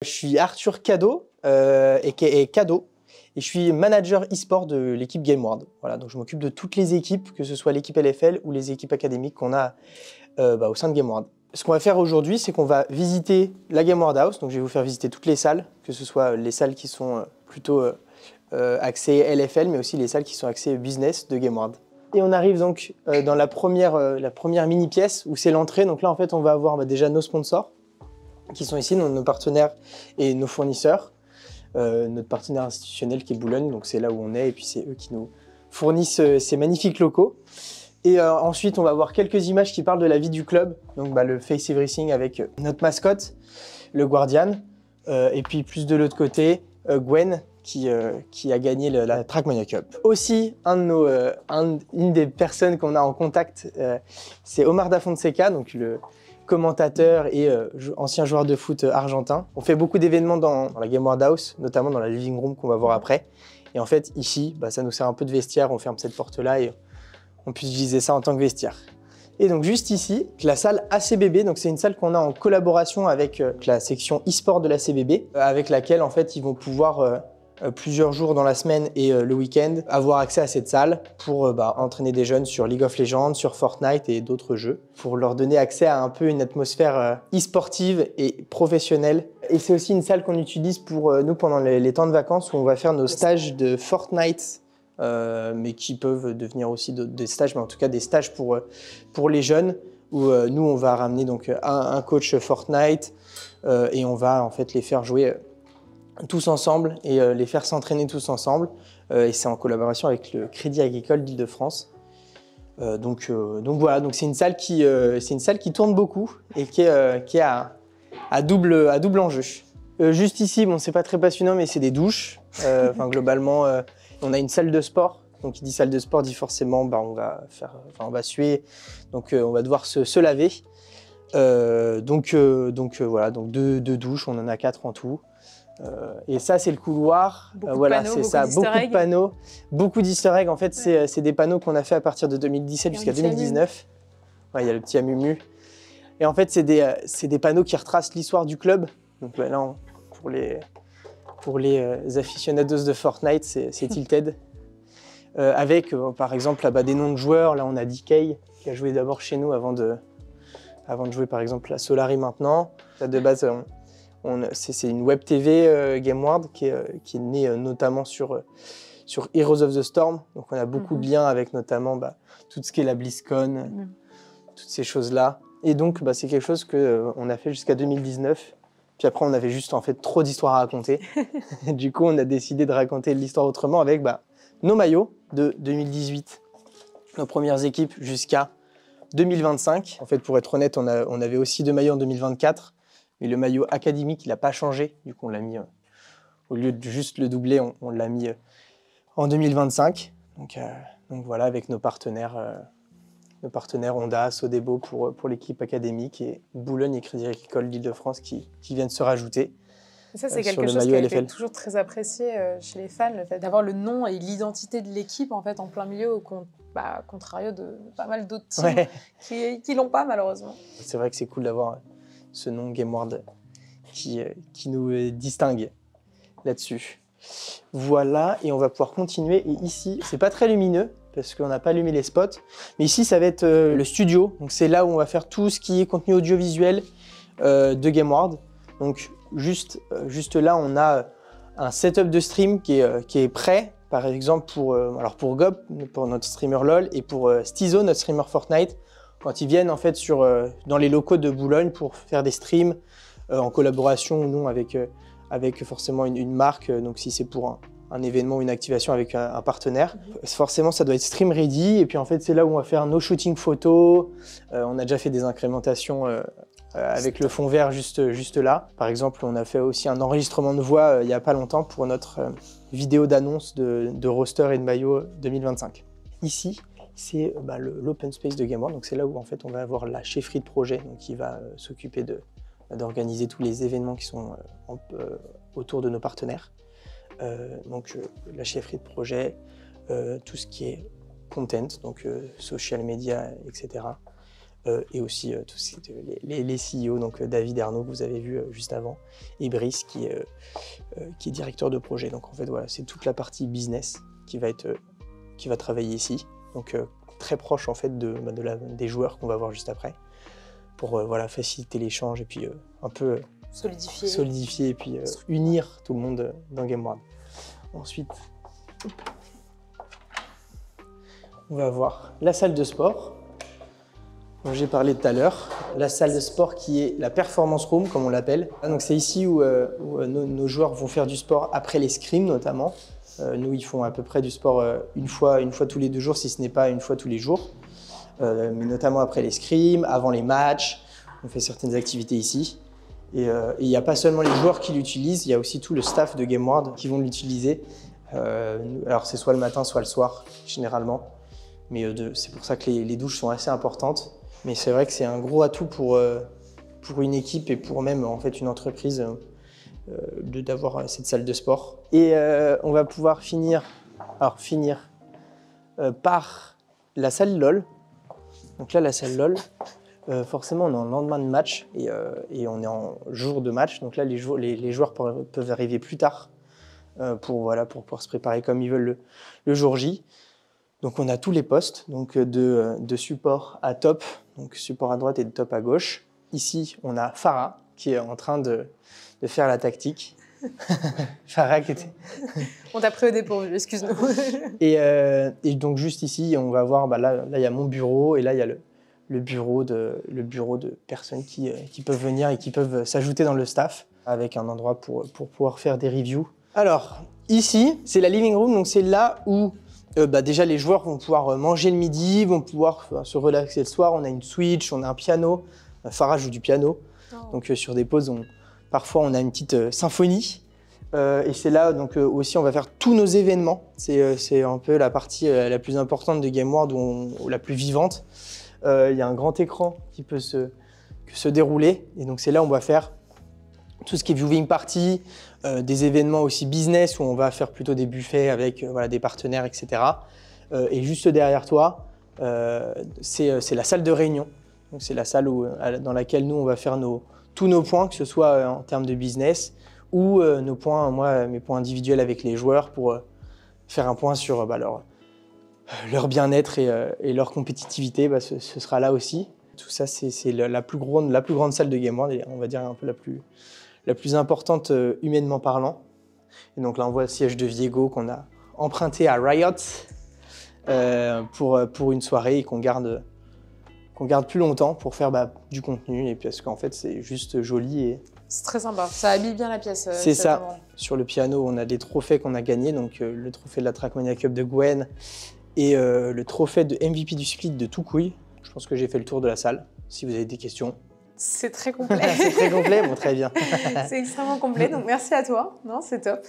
Je suis Arthur Cadeau, et Cadeau, et je suis manager e-sport de l'équipe GameWorld. Voilà, donc je m'occupe de toutes les équipes, que ce soit l'équipe LFL ou les équipes académiques qu'on a au sein de GameWorld. Ce qu'on va faire aujourd'hui, c'est qu'on va visiter la GameWorld House. Donc je vais vous faire visiter toutes les salles, que ce soit les salles qui sont plutôt axées LFL, mais aussi les salles qui sont axées business de GameWorld. Et on arrive donc dans la première mini pièce où c'est l'entrée. Donc là, en fait, on va avoir déjà nos sponsors qui sont ici, nos partenaires et nos fournisseurs. Notre partenaire institutionnel qui est Boulogne, donc c'est là où on est, et puis c'est eux qui nous fournissent ces magnifiques locaux. Et ensuite, on va voir quelques images qui parlent de la vie du club, donc le Face Everything avec notre mascotte, le Guardian, et puis plus de l'autre côté, Gwen, qui a gagné la Trackmania Cup. Aussi, une des personnes qu'on a en contact, c'est Omar Da Fonseca, donc le commentateur et ancien joueur de foot argentin. On fait beaucoup d'événements dans la GameWorld House, notamment dans la living room qu'on va voir après. Et en fait, ici, ça nous sert un peu de vestiaire, on ferme cette porte-là et on peut utiliser ça en tant que vestiaire. Et donc juste ici, la salle ACBB, donc c'est une salle qu'on a en collaboration avec la section e-sport de l'ACBB, avec laquelle en fait ils vont pouvoir plusieurs jours dans la semaine et le week-end avoir accès à cette salle pour entraîner des jeunes sur League of Legends, sur Fortnite et d'autres jeux, pour leur donner accès à un peu une atmosphère e-sportive et professionnelle. Et c'est aussi une salle qu'on utilise pour nous pendant les temps de vacances où on va faire nos stages de Fortnite, mais qui peuvent devenir aussi des stages, mais en tout cas des stages pour les jeunes, où nous on va ramener donc un coach Fortnite et on va en fait les faire jouer tous ensemble et les faire s'entraîner tous ensemble, et c'est en collaboration avec le Crédit Agricole d'Île-de-France. Donc voilà, donc c'est une salle qui tourne beaucoup et qui est à double enjeu. Juste ici, bon, c'est pas très passionnant, mais c'est des douches. Globalement, on a une salle de sport. Donc, qui dit salle de sport dit forcément, on va suer. Donc, on va devoir se laver. Voilà, donc deux douches, on en a 4 en tout. Et ça, c'est le couloir. Voilà, c'est ça, beaucoup de panneaux, beaucoup d'easter eggs. En fait, c'est des panneaux qu'on a fait à partir de 2017 jusqu'à 2019. Ouais, il y a le petit Amumu. Et en fait, c'est des panneaux qui retracent l'histoire du club. Donc là, pour les aficionados de Fortnite, c'est Tilted. Avec, par exemple, des noms de joueurs. Là, on a DK, qui a joué d'abord chez nous avant de jouer, par exemple, à Solari maintenant. Là, de base, c'est une web TV GameWorld qui est née notamment sur Heroes of the Storm. Donc, on a beaucoup de liens avec notamment tout ce qui est la BlizzCon, toutes ces choses-là. Et donc, c'est quelque chose qu'on a fait jusqu'à 2019. Puis après, on avait juste en fait trop d'histoires à raconter. Du coup, on a décidé de raconter l'histoire autrement avec nos maillots de 2018, nos premières équipes jusqu'à 2025. En fait, pour être honnête, on avait aussi 2 maillots en 2024, mais le maillot académique, il n'a pas changé. Du coup, on l'a mis, au lieu de juste le doubler, on l'a mis en 2025. Donc voilà, avec nos partenaires Honda, Sodebo pour l'équipe académique et Boulogne et Crédit Agricole d'Île-de-France qui viennent se rajouter. Et ça, c'est quelque chose qui a été toujours très apprécié chez les fans, le fait d'avoir le nom et l'identité de l'équipe en plein milieu, au contrario de pas mal d'autres teams qui l'ont pas malheureusement. C'est vrai que c'est cool d'avoir ce nom GameWorld qui nous distingue là-dessus. Voilà, et on va pouvoir continuer. Et ici, c'est pas très lumineux, parce qu'on n'a pas allumé les spots. Mais ici, ça va être le studio. Donc, c'est là où on va faire tout ce qui est contenu audiovisuel de GameWorld. Donc, juste là, on a un setup de stream qui est prêt. Par exemple, pour Gob, pour notre streamer LOL, et pour Stizo, notre streamer Fortnite, quand ils viennent en fait dans les locaux de Boulogne pour faire des streams en collaboration ou non avec forcément une marque. Donc, si c'est pour un événement, une activation avec un partenaire. Forcément, ça doit être stream ready. Et puis, en fait, c'est là où on va faire nos shootings photos. On a déjà fait des incrémentations avec le fond vert juste là. Par exemple, on a fait aussi un enregistrement de voix il n'y a pas longtemps pour notre vidéo d'annonce de roster et de maillot 2025. Ici, c'est l'open space de GameWorld. Donc, c'est là où, en fait, on va avoir la chefferie de projet qui va s'occuper d'organiser tous les événements qui sont autour de nos partenaires. Donc la chefferie de projet, tout ce qui est content, donc social media, etc. et aussi tous les CEO, donc David Ernaud que vous avez vu juste avant, et Brice qui est directeur de projet. Donc en fait voilà, c'est toute la partie business qui va travailler ici, donc très proche en fait des joueurs qu'on va voir juste après, pour voilà, faciliter l'échange et puis un peu solidifier et puis unir tout le monde dans GameWorld. Ensuite, on va voir la salle de sport dont j'ai parlé tout à l'heure. La salle de sport qui est la performance room, comme on l'appelle. Donc c'est ici où nos joueurs vont faire du sport après les scrims notamment. Nous, ils font à peu près du sport une fois tous les 2 jours, si ce n'est pas une fois tous les jours. Mais notamment après les scrims, avant les matchs. On fait certaines activités ici. Et il n'y a pas seulement les joueurs qui l'utilisent, il y a aussi tout le staff de GameWorld qui vont l'utiliser. Alors c'est soit le matin, soit le soir, généralement. Mais c'est pour ça que les douches sont assez importantes. Mais c'est vrai que c'est un gros atout pour une équipe et pour même en fait une entreprise d'avoir cette salle de sport. Et on va pouvoir finir par la salle LOL. Donc là, la salle LOL, forcément, on est en lendemain de match et on est en jour de match. Donc là, les joueurs peuvent arriver plus tard pour pouvoir se préparer comme ils veulent le jour J. Donc on a tous les postes, donc de support à top, donc support à droite et de top à gauche. Ici, on a Farah qui est en train de faire la tactique. Farah qui était... On t'a pris au dépourvu, excuse-nous. et donc juste ici, on va voir, là il y a mon bureau et là il y a le bureau de personnes qui peuvent venir et qui peuvent s'ajouter dans le staff avec un endroit pour pouvoir faire des reviews. Alors ici, c'est la living room, donc c'est là où déjà les joueurs vont pouvoir manger le midi, vont pouvoir se relaxer le soir. On a une Switch, on a un piano. Farah joue du piano. Donc sur des pauses, parfois on a une petite symphonie. Et c'est là donc aussi on va faire tous nos événements. C'est un peu la partie la plus importante de GameWorld ou la plus vivante. Il y a un grand écran qui peut se dérouler. Et donc c'est là où on va faire tout ce qui est viewing party, des événements aussi business où on va faire plutôt des buffets avec des partenaires, etc. Et juste derrière toi, c'est la salle de réunion. Donc c'est la salle dans laquelle nous on va faire tous nos points, que ce soit en termes de business ou mes points individuels avec les joueurs pour faire un point sur leur bien-être et leur compétitivité. Ce sera là aussi. Tout ça, c'est la plus grande salle de GameWorld et on va dire un peu la plus importante humainement parlant. Et donc là, on voit le siège de Viego qu'on a emprunté à Riot pour une soirée et qu'on garde plus longtemps pour faire du contenu et parce qu'en fait, c'est juste joli. Et c'est très sympa, ça habille bien la pièce. C'est ça. Sur le piano, on a des trophées qu'on a gagnés, donc le trophée de la Trackmania Cup de Gwen et le trophée de MVP du split de Toucouille. Je pense que j'ai fait le tour de la salle. Si vous avez des questions. C'est très complet. C'est très complet, bon, très bien. C'est extrêmement complet, donc merci à toi. Non, c'est top.